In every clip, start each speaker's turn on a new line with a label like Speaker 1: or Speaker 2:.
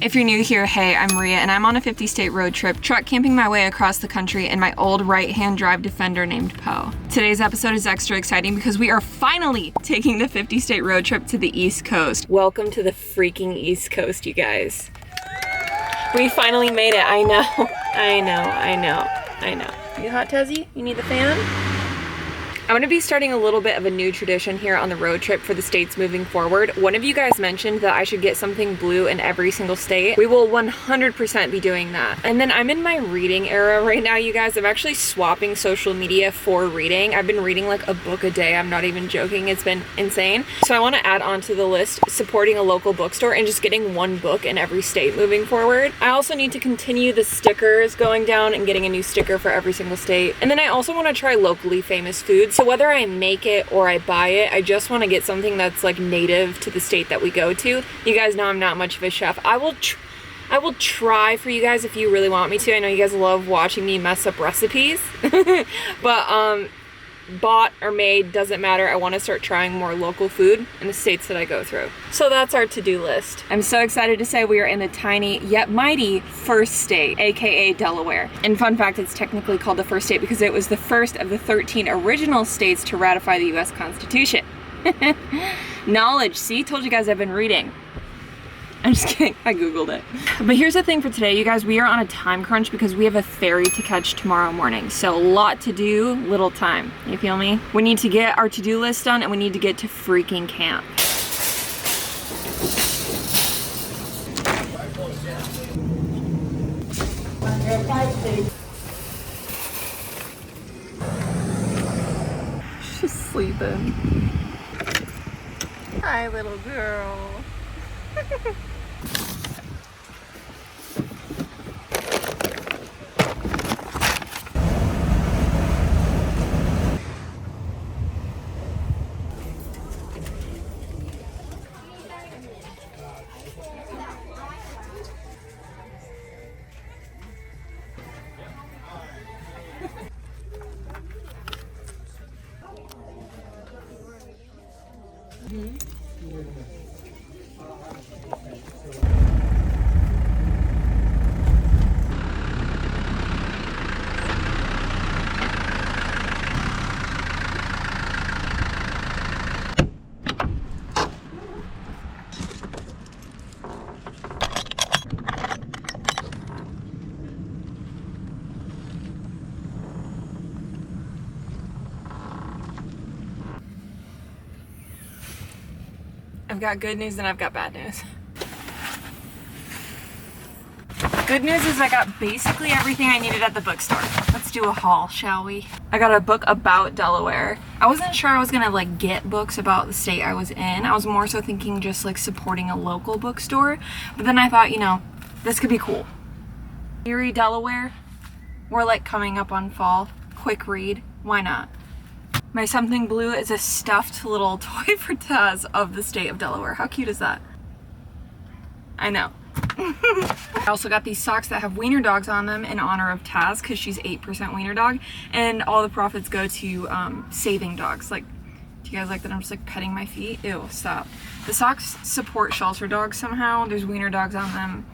Speaker 1: If you're new here, hey, I'm Maria, and I'm on a 50-state road trip, truck camping my way across the country in my old right-hand drive Defender named Poe. Today's episode is extra exciting because we are finally taking the 50-state road trip to the East Coast. Welcome to the freaking East Coast, you guys. We finally made it. I know. You hot, Tezzy? You need the fan? I'm gonna be starting a little bit of a new tradition here on the road trip for the states moving forward. One of you guys mentioned that I should get something blue in every single state. We will 100% be doing that. And then I'm in my reading era right now, you guys. I'm actually swapping social media for reading. I've been reading like a book a day. I'm not even joking. It's been insane. So I want to add on to the list supporting a local bookstore and just getting one book in every state moving forward. I also need to continue the stickers going down and getting a new sticker for every single state. And then I also want to try locally famous foods. So whether I make it or I buy it, I just want to get something that's like native to the state that we go to. You guys know I'm not much of a chef. I will try for you guys if you really want me to. I know you guys love watching me mess up recipes. But bought or made, doesn't matter. I want to start trying more local food in the states that I go through. So that's our to-do list. I'm so excited to say we are in the tiny yet mighty first state, aka Delaware. And fun fact, it's technically called the first state because it was the first of the 13 original states to ratify the US Constitution. Knowledge, see? Told you guys I've been reading. I'm just kidding, I googled it. But here's the thing for today, you guys, we are on a time crunch because we have a ferry to catch tomorrow morning. So a lot to do, little time, you feel me? We need to get our to-do list done and we need to get to freaking camp. She's sleeping. Hi, little girl. I've got good news and I've got bad news. Good news is I got basically everything I needed at the bookstore. Let's do a haul, shall we? I got a book about Delaware. I wasn't sure I was gonna like get books about the state I was in. I was more so thinking just like supporting a local bookstore. But then I thought, you know, this could be cool. Ferry, Delaware. We're like coming up on fall. Quick read, why not? My something blue is a stuffed little toy for Taz of the state of Delaware. How cute is that? I know. I also got these socks that have wiener dogs on them in honor of Taz because she's 8% wiener dog, and all the profits go to saving dogs. Like, do you guys like that I'm just like petting my feet? Ew, stop. The socks support shelter dogs somehow. There's wiener dogs on them.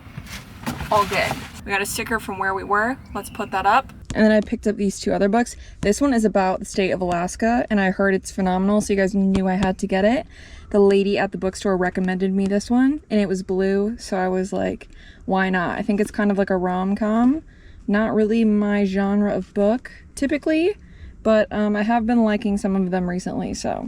Speaker 1: All good. We got a sticker from where we were. Let's put that up. And then I picked up these two other books. This one is about the state of Alaska, and I heard it's phenomenal, so you guys knew I had to get it. The lady at the bookstore recommended me this one, and it was blue, so I was like, why not? I think it's kind of like a rom-com. Not really my genre of book, typically, but I have been liking some of them recently, so.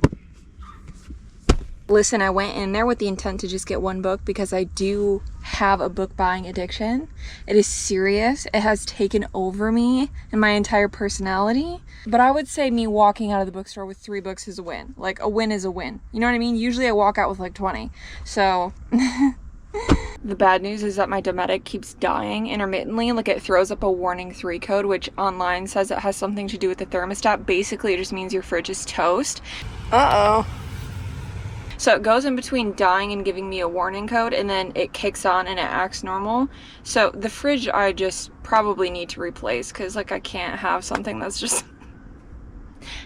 Speaker 1: Listen, I went in there with the intent to just get one book because I do have a book buying addiction. It is serious. It has taken over me and my entire personality. But I would say me walking out of the bookstore with 3 books is a win. Like, a win is a win. You know what I mean? Usually I walk out with like 20. So the bad news is that my Dometic keeps dying intermittently. Like, it throws up a warning 3 code, which online says it has something to do with the thermostat. Basically, it just means your fridge is toast. Uh-oh. So it goes in between dying and giving me a warning code, and then it kicks on and it acts normal. So the fridge I just probably need to replace because, like, I can't have something that's just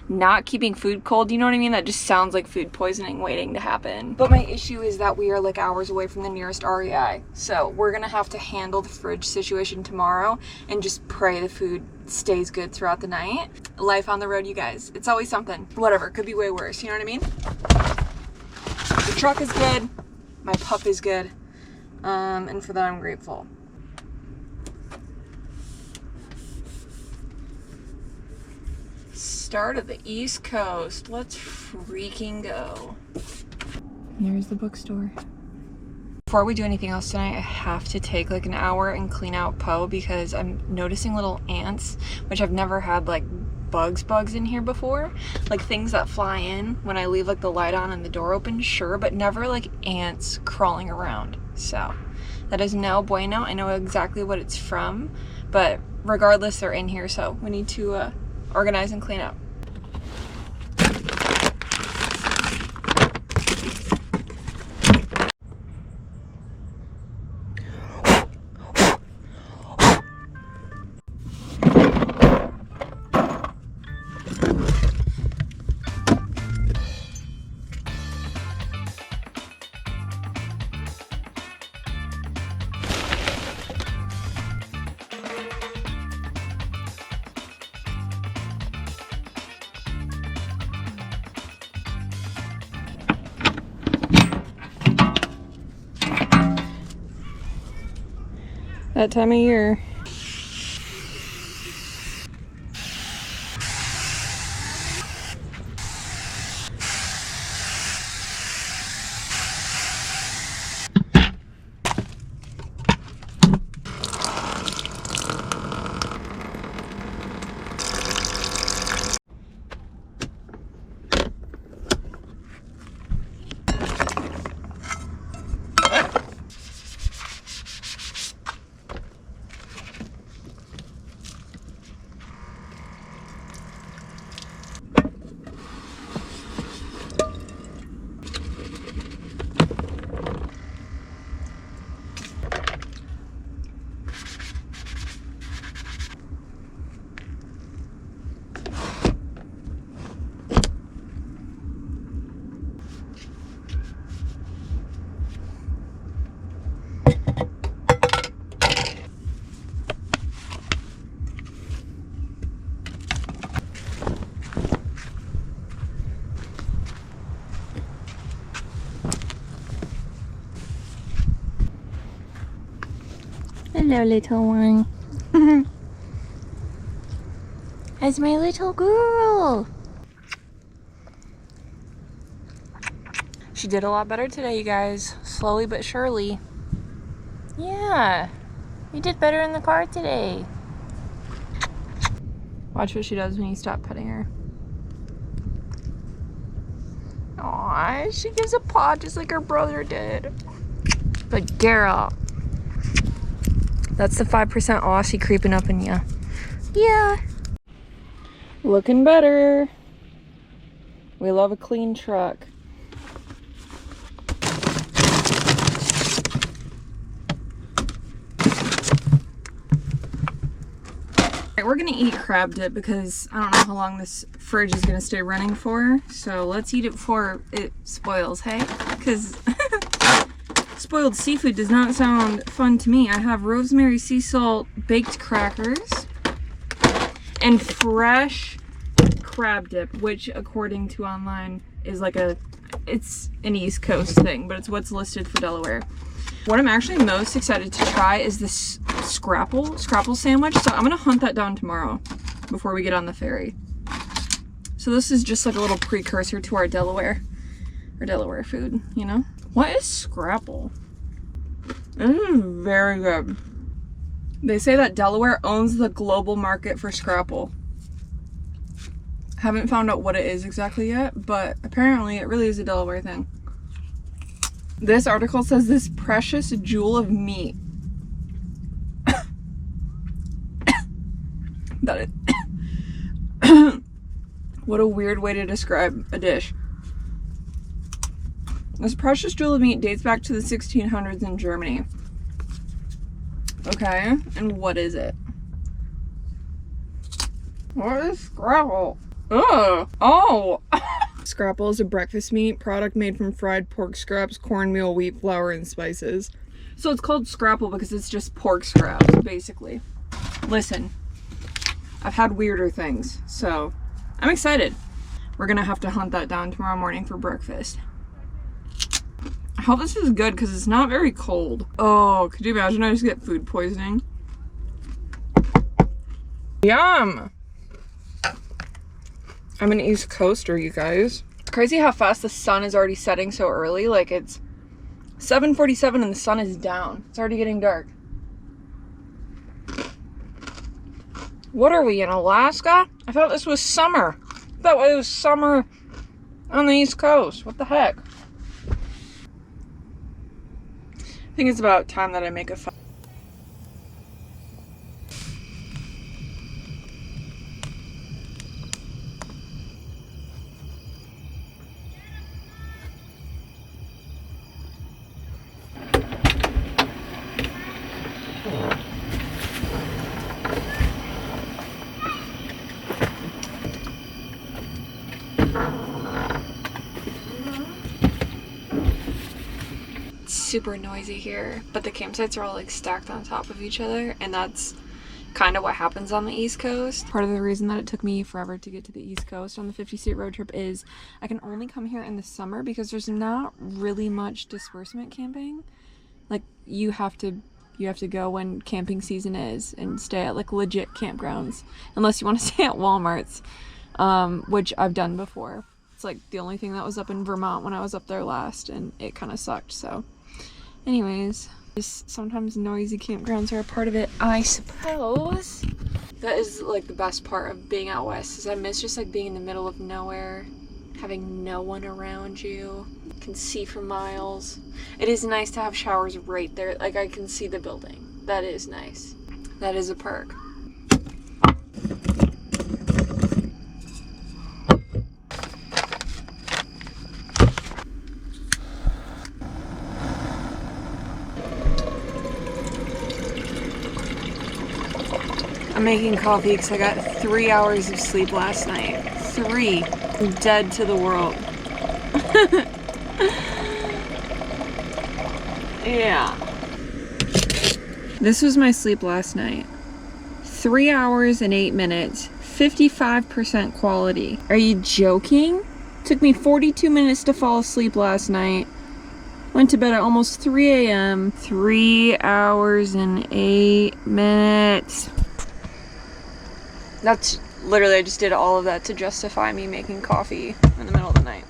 Speaker 1: not keeping food cold, you know what I mean? That just sounds like food poisoning waiting to happen. But my issue is that we are like hours away from the nearest REI. So we're gonna have to handle the fridge situation tomorrow and just pray the food stays good throughout the night. Life on the road, you guys. It's always something. Whatever, could be way worse, you know what I mean? The truck is good. My pup is good. And for that I'm grateful. Start of the East Coast. Let's freaking go. There's the bookstore. Before we do anything else tonight, I have to take like an hour and clean out Poe because I'm noticing little ants, which I've never had like bugs in here before. Like things that fly in when I leave like the light on and the door open, sure, but never like ants crawling around. So that is no bueno. I know exactly what it's from, but regardless, they're in here, so we need to organize and clean up. That time of year. Hello, little one. It's my little girl. She did a lot better today, you guys. Slowly but surely. Yeah, you did better in the car today. Watch what she does when you stop petting her. Aw, she gives a paw just like her brother did. But girl. That's the 5% Aussie creeping up in ya. Yeah. Looking better. We love a clean truck. Alright, we're gonna eat crab dip because I don't know how long this fridge is gonna stay running for. So let's eat it before it spoils, hey? Because spoiled seafood does not sound fun to me. I have rosemary sea salt baked crackers and fresh crab dip, which according to online is like it's an East Coast thing, but it's what's listed for Delaware. What I'm actually most excited to try is this scrapple sandwich. So I'm gonna hunt that down tomorrow before we get on the ferry. So this is just like a little precursor to our Delaware food, you know? What is scrapple? This is very good. They say that Delaware owns the global market for scrapple. Haven't found out what it is exactly yet, but apparently it really is a Delaware thing. This article says this precious jewel of meat. That is what a weird way to describe a dish. This precious jewel of meat dates back to the 1600s in Germany. Okay, and what is it? What is scrapple? Ugh. Oh. Scrapple is a breakfast meat product made from fried pork scraps, cornmeal, wheat flour, and spices. So it's called Scrapple because it's just pork scraps, basically. Listen, I've had weirder things, so I'm excited. We're gonna have to hunt that down tomorrow morning for breakfast. I hope this is good because it's not very cold. Oh, could you imagine I just get food poisoning? Yum! I'm an East Coaster, you guys. It's crazy how fast the sun is already setting so early. Like, it's 7:47 and the sun is down. It's already getting dark. What are we, in Alaska? I thought this was summer. I thought it was summer on the East Coast. What the heck? I think it's about time that I make a super noisy here, but the campsites are all like stacked on top of each other, and that's kind of what happens on the East Coast. Part of the reason that it took me forever to get to the East Coast on the 50-state road trip is I can only come here in the summer because there's not really much disbursement camping. Like, you have to go when camping season is and stay at like legit campgrounds, unless you want to stay at Walmart's, which I've done before. It's like the only thing that was up in Vermont when I was up there last, and it kind of sucked. So anyways, just sometimes noisy campgrounds are a part of it, I suppose. That is like the best part of being out west, is I miss just like being in the middle of nowhere, having no one around you, can see for miles. It is nice to have showers right there, like I can see the building. That is nice. That is a perk. I'm making coffee because I got 3 hours of sleep last night. 3. I'm dead to the world. Yeah. This was my sleep last night. 3 hours and 8 minutes. 55% quality. Are you joking? Took me 42 minutes to fall asleep last night. Went to bed at almost 3 a.m. 3 hours and 8 minutes. That's literally, I just did all of that to justify me making coffee in the middle of the night.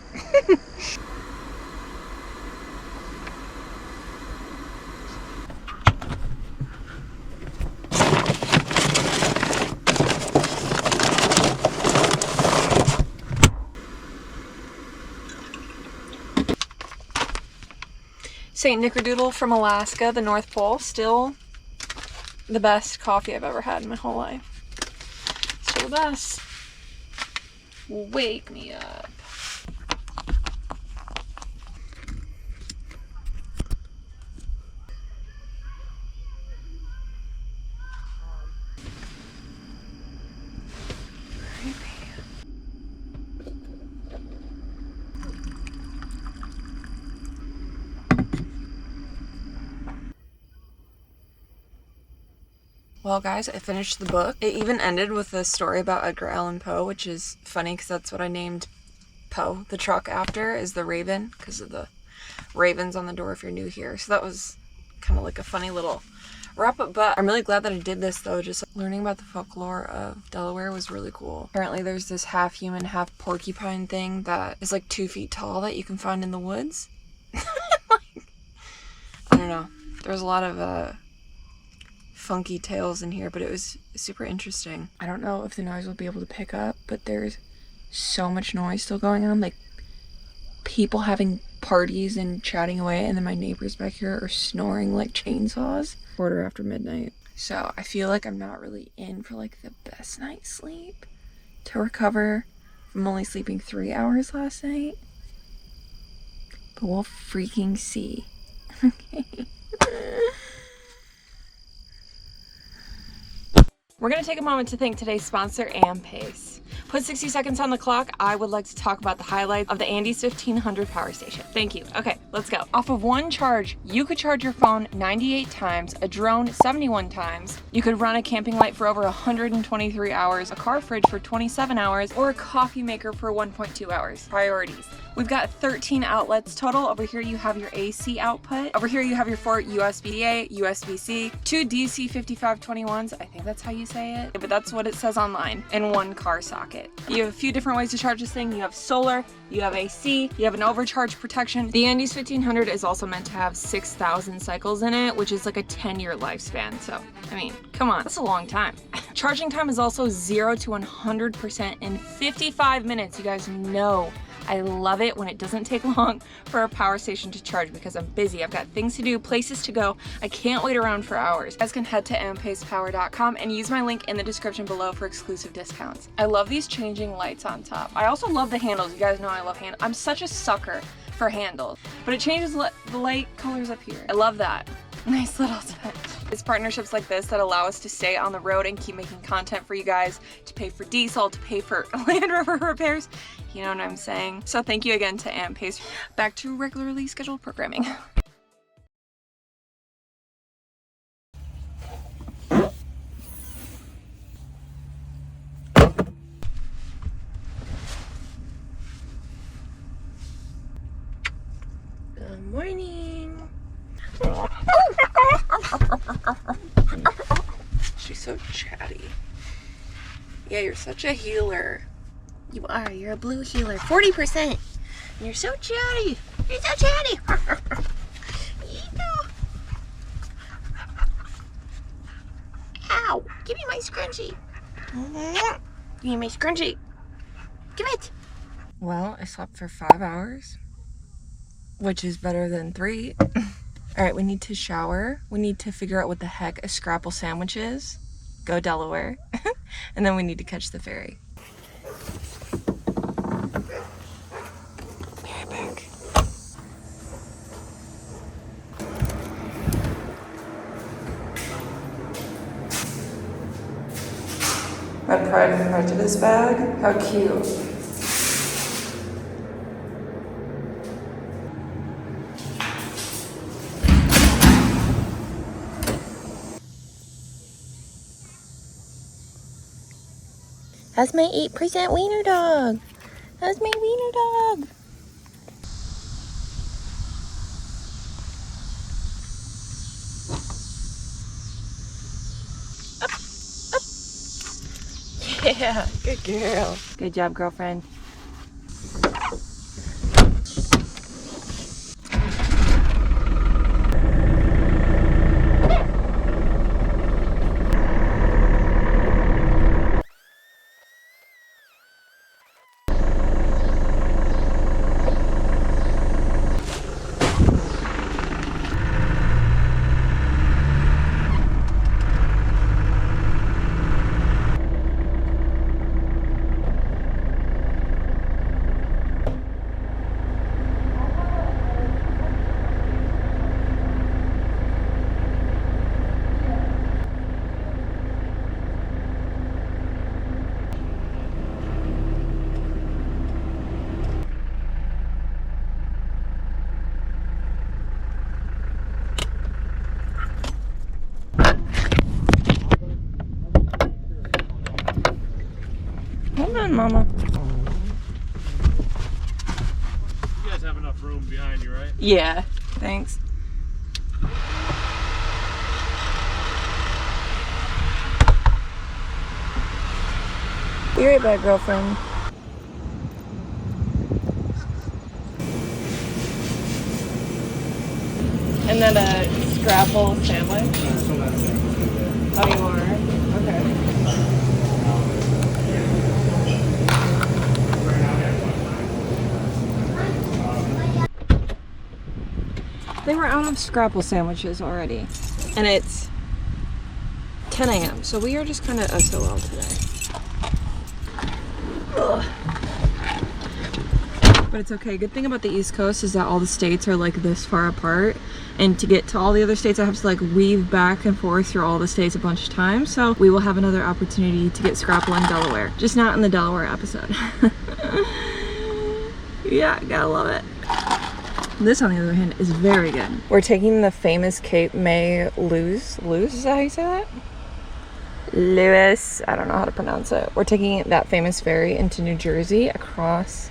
Speaker 1: St. Nickerdoodle from Alaska, the North Pole, still the best coffee I've ever had in my whole life. Still the best. Wake me up. Well, guys, I finished the book. It even ended with a story about Edgar Allan Poe, which is funny because that's what I named Poe, the truck, after, is the Raven, because of the ravens on the door if you're new here. So that was kind of like a funny little wrap-up, but I'm really glad that I did this, though. Just learning about the folklore of Delaware was really cool. Apparently there's this half-human, half-porcupine thing that is like 2 feet tall that you can find in the woods. Like, I don't know. There's a lot of funky tales in here, but it was super interesting. I don't know if the noise will be able to pick up, but there's so much noise still going on, like people having parties and chatting away, and then my neighbors back here are snoring like chainsaws. midnight. So I feel like I'm not really in for like the best night's sleep to recover from only sleeping 3 hours last night, but we'll freaking see. Okay. We're going to take a moment to thank today's sponsor, Pace. Put 60 seconds on the clock. I would like to talk about the highlights of the Andes 1500 power station. Thank you. Okay, let's go. Off of one charge, you could charge your phone 98 times, a drone 71 times. You could run a camping light for over 123 hours, a car fridge for 27 hours, or a coffee maker for 1.2 hours. Priorities. We've got 13 outlets total. Over here you have your AC output. Over here you have your 4 USB-A, USB-C, 2 DC 5521s, I think that's how you say it, but that's what it says online, and 1 car socket. You have a few different ways to charge this thing. You have solar, you have AC, you have an overcharge protection. The Andes 1500 is also meant to have 6,000 cycles in it, which is like a 10-year lifespan. So, I mean, come on, that's a long time. Charging time is also 0 to 100% in 55 minutes. You guys know I love it when it doesn't take long for a power station to charge because I'm busy. I've got things to do, places to go. I can't wait around for hours. You guys can head to ampacepower.com and use my link in the description below for exclusive discounts. I love these changing lights on top. I also love the handles. You guys know I love handles. I'm such a sucker for handles, but it changes the light colors up here. I love that. Nice little touch. It's partnerships like this that allow us to stay on the road and keep making content for you guys, to pay for diesel, to pay for Land Rover repairs. You know what I'm saying? So thank you again to AmpPace. Back to regularly scheduled programming. Good morning. She's so chatty. Yeah, you're such a healer. You are. You're a blue healer. 40%. And you're so chatty. You're so chatty. Ow. Give me my scrunchie. Give me my scrunchie. Give it. Well, I slept for 5 hours, which is better than 3. All right, we need to shower. We need to figure out what the heck a scrapple sandwich is. Go Delaware. And then we need to catch the ferry. Be right back. My Pride and Prejudice bag. How cute. That's my 8% wiener dog. That's my wiener dog. Up, up. Yeah, good girl. Good job, girlfriend. Hold on, Mama.
Speaker 2: You guys have enough room behind you, right?
Speaker 1: Yeah, thanks. Be right back, girlfriend. And then a scrapple sandwich. Oh, you are? Okay. They were out of scrapple sandwiches already, and it's 10 a.m. So we are just kind of SOL today. Ugh. But it's okay. Good thing about the East Coast is that all the states are like this far apart, and to get to all the other states I have to like weave back and forth through all the states a bunch of times. So we will have another opportunity to get Scrapple in Delaware, just not in the Delaware episode. Yeah, gotta love it. This, on the other hand, is very good. We're taking the famous Cape May Lewis. Lewis, is that how you say that? Lewis, I don't know how to pronounce it. We're taking that famous ferry into New Jersey across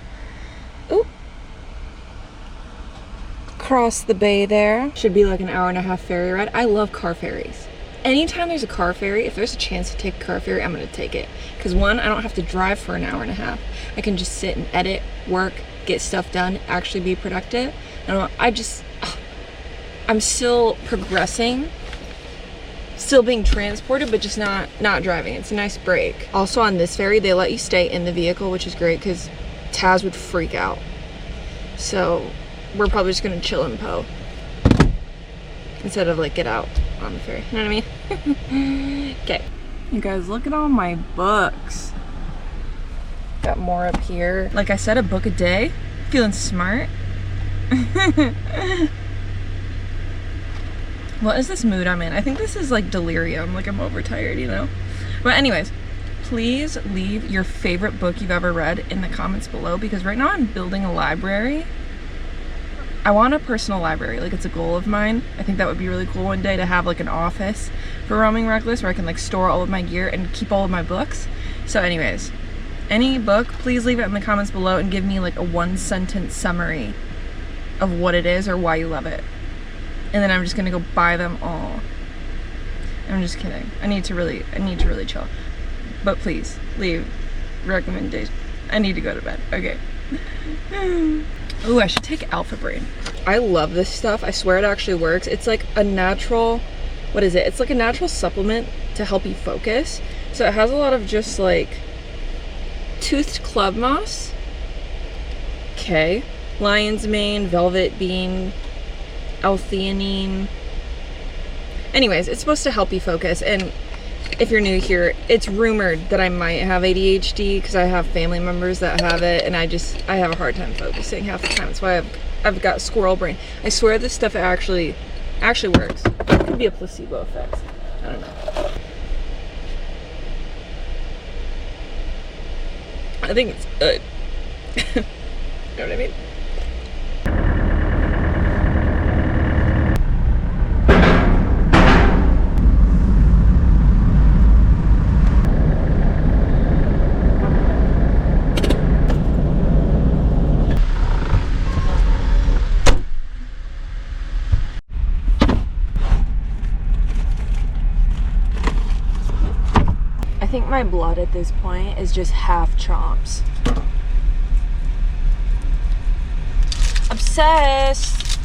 Speaker 1: the bay there. Should be like an hour-and-a-half ferry ride. I love car ferries. Anytime there's a car ferry, if there's a chance to take a car ferry, I'm gonna take it. Because one, I don't have to drive for an hour and a half. I can just sit and edit, work, get stuff done, actually be productive. And I'm still progressing, still being transported, but just not driving. It's a nice break. Also on this ferry, they let you stay in the vehicle, which is great because Taz would freak out. So we're probably just gonna chill in Poe instead of like get out on the ferry. You know what I mean? Okay. You guys, look at all my books. Got more up here. Like I said, a book a day. Feeling smart. What is this mood I'm in? I think this is like delirium. Like I'm overtired, you know? But anyways, please leave your favorite book you've ever read in the comments below, because right now I'm building a library. I want a personal library, like it's a goal of mine. I think that would be really cool one day to have like an office for Roaming Reckless where I can like store all of my gear and keep all of my books. So anyways, any book, please leave it in the comments below and give me like a 1-sentence summary of what it is or why you love it. And then I'm just gonna go buy them all. I'm just kidding. I need to really chill. But please, leave recommendations. I need to go to bed. Okay. Ooh, I should take Alpha Brain. I love this stuff. I swear it actually works. It's like a natural, what is it? It's like a natural supplement to help you focus. So it has a lot of just like toothed club moss. Okay. Lion's mane, velvet bean, L-theanine. Anyways, it's supposed to help you focus. And if you're new here, it's rumored that I might have ADHD because I have family members that have it, and I have a hard time focusing half the time. That's why I've got squirrel brain. I swear this stuff actually works. It could be a placebo effect. I don't know. I think it's good. You know what I mean? I think my blood at this point is just half chomps. Obsessed.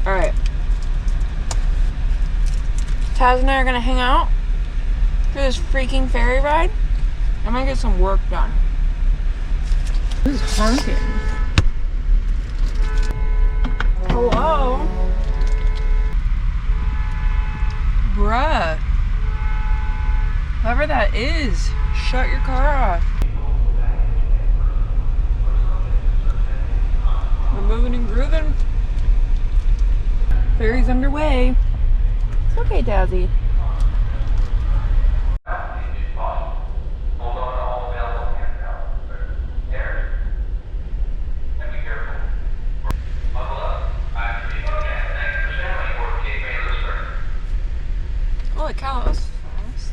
Speaker 1: All right. Taz and I are gonna hang out for this freaking ferry ride. I'm gonna get some work done. This is honking. Hello? Bruh. Whoever that is, shut your car off. We're moving and grooving. Ferry's underway. It's okay, Dazzy. Holy cow, that was fast.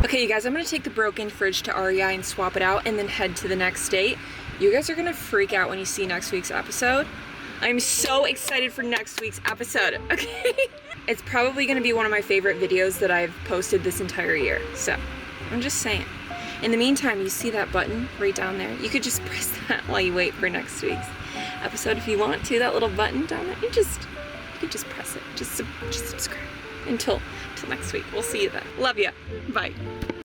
Speaker 1: Okay, you guys, I'm gonna take the broken fridge to REI and swap it out and then head to the next state. You guys are gonna freak out when you see next week's episode. I'm so excited for next week's episode, okay? It's probably gonna be one of my favorite videos that I've posted this entire year, so I'm just saying. In the meantime, you see that button right down there? You could just press that while you wait for next week's episode if you want to. That little button down there, you could just press it. Just subscribe until next week. We'll see you then. Love ya. Bye.